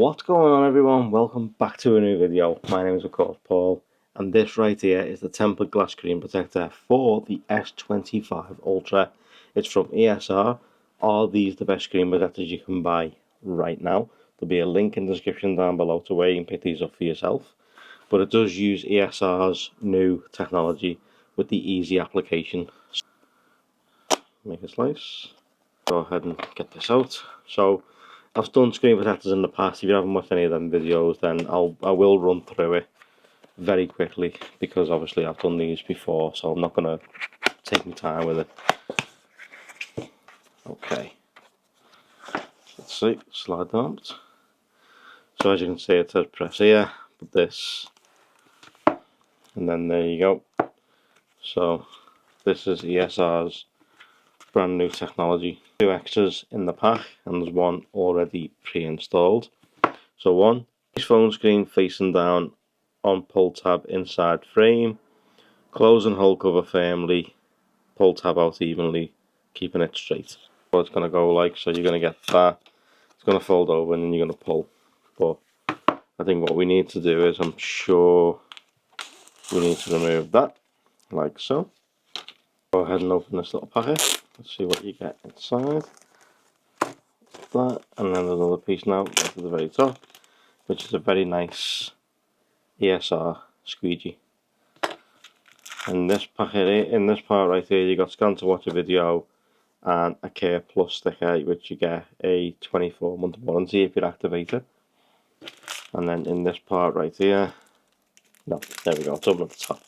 What's going on, everyone? Welcome back to a new video. My name is of course Paul, and this right here is the tempered glass screen protector for the S25 Ultra. It's from ESR. Are these the best screen protectors you can buy right now? There'll be a link in the description down below to where you can pick these up for yourself. But it does use ESR's new technology with the easy application. Make a slice. Go ahead and get this out. So I've done screen protectors in the past. If you haven't watched any of them videos, then I will run through it very quickly, because obviously I've done these before, so I'm not going to take my time with it. Okay, let's see, slide that out. So as you can see, it says press here, put this, and then there you go. So this is ESR's brand new technology. Two extras in the pack, and there's one already pre-installed. So one, phone screen facing down on pull tab inside frame, close and hold cover firmly, pull tab out evenly, keeping it straight. So it's going to go like so. You're going to get that, it's going to fold over, and then you're going to pull. But I think what we need to do is, I'm sure we need to remove that like so. Go ahead and open this little packet. Let's see what you get inside. That, and then there's another piece now at the very top, which is a very nice ESR squeegee. In this packet, in this part right here, you got scan to watch a video and a Care Plus sticker, which you get a 24-month warranty if you activate it. And then in this part right here, no, there we go, it's up at the top.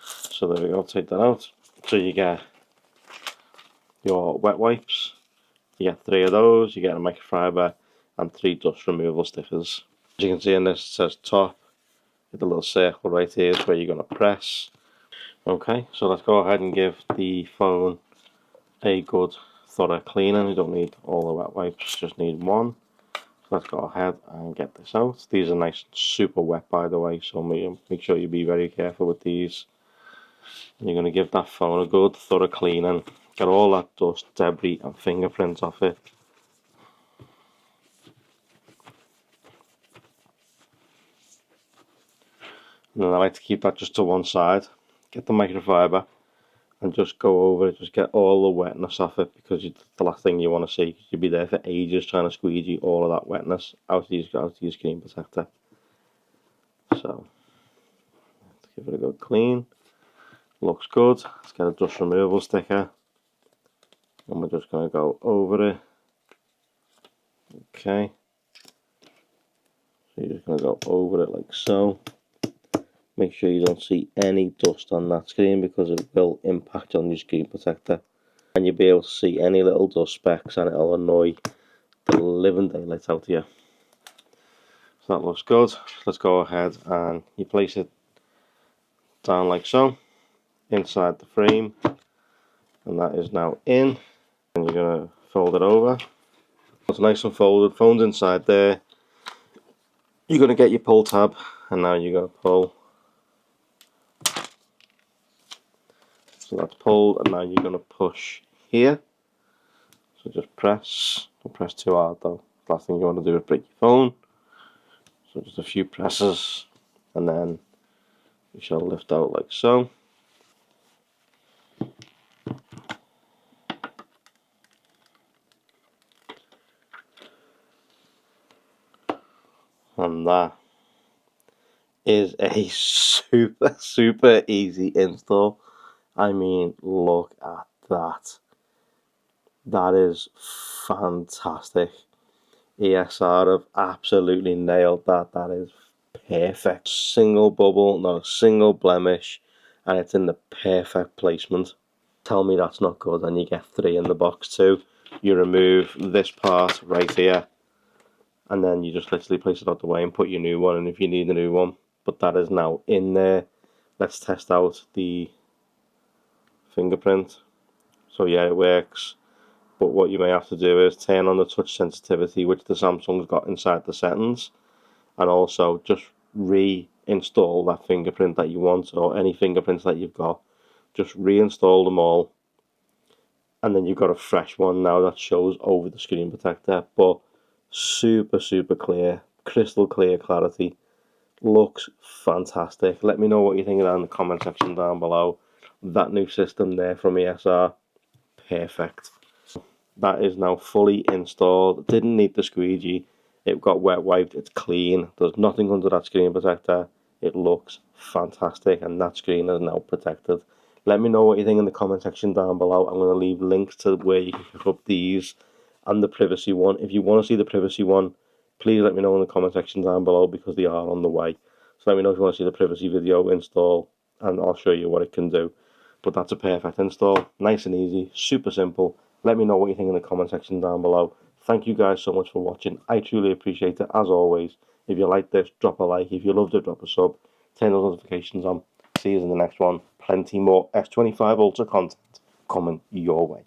So there we go, take that out. So you get your wet wipes, you get 3 of those, you get a microfiber and 3 dust removal stickers. As you can see in this, it says top, with the little circle right here is where you're going to press. Okay, so let's go ahead and give the phone a good thorough cleaning. You don't need all the wet wipes, just need one. So let's go ahead and get this out. These are nice and super wet, by the way, so make sure you be very careful with these. You're going to give that phone a good thorough cleaning. Get all that dust, debris and fingerprints off it. And then I like to keep that just to one side. Get the microfiber and just go over it, just get all the wetness off it, because it's the last thing you want to see. You'll be there for ages trying to squeegee all of that wetness out of your screen protector. So let's give it a good clean. Looks good. Let's get a dust removal sticker, and we're just going to go over it. Okay, so you're just going to go over it like so. Make sure you don't see any dust on that screen, because it will impact on your screen protector, and you'll be able to see any little dust specks, and it'll annoy the living daylights out of you. So that looks good. Let's go ahead and you place it down like so inside the frame, and that is now in. And you're going to fold it over. It's nice and folded. Phone's inside there. You're going to get your pull tab, and now you're going to pull. So that's pulled, and now you're going to push here. So just press. Don't press too hard though. The last thing you want to do is break your phone. So just a few presses, and then you shall lift out like so. And that is a super easy install. I mean, look at that. That is fantastic. ESR have absolutely nailed that. That is perfect. Single bubble, not a single blemish, and it's in the perfect placement. Tell me that's not good. And you get 3 in the box too. You remove this part right here, and then you just literally place it out the way and put your new one in if you need a new one. But that is now in there. Let's test out the fingerprint. So yeah, it works. But what you may have to do is turn on the touch sensitivity, which the Samsung's got inside the settings, and also just reinstall that fingerprint that you want, or any fingerprints that you've got. Just reinstall them all, and then you've got a fresh one now that shows over the screen protector. But super clear, crystal clear clarity. Looks fantastic. Let me know what you think down in the comment section down below. That new system there from ESR, perfect. That is now fully installed. Didn't need the squeegee. It got wet wiped. It's clean. There's nothing under that screen protector. It looks fantastic, and that screen is now protected. Let me know what you think in the comment section down below. I'm going to leave links to where you can pick up these and the privacy one. If you want to see the privacy one, please let me know in the comment section down below, because they are on the way. So let me know if you want to see the privacy video install, and I'll show you what it can do. But that's a perfect install. Nice and easy, super simple. Let me know what you think in the comment section down below. Thank you guys so much for watching. I truly appreciate it, as always. If you like this, drop a like. If you loved it, drop a sub. Turn those notifications on. See you in the next one. Plenty more S25 Ultra content coming your way.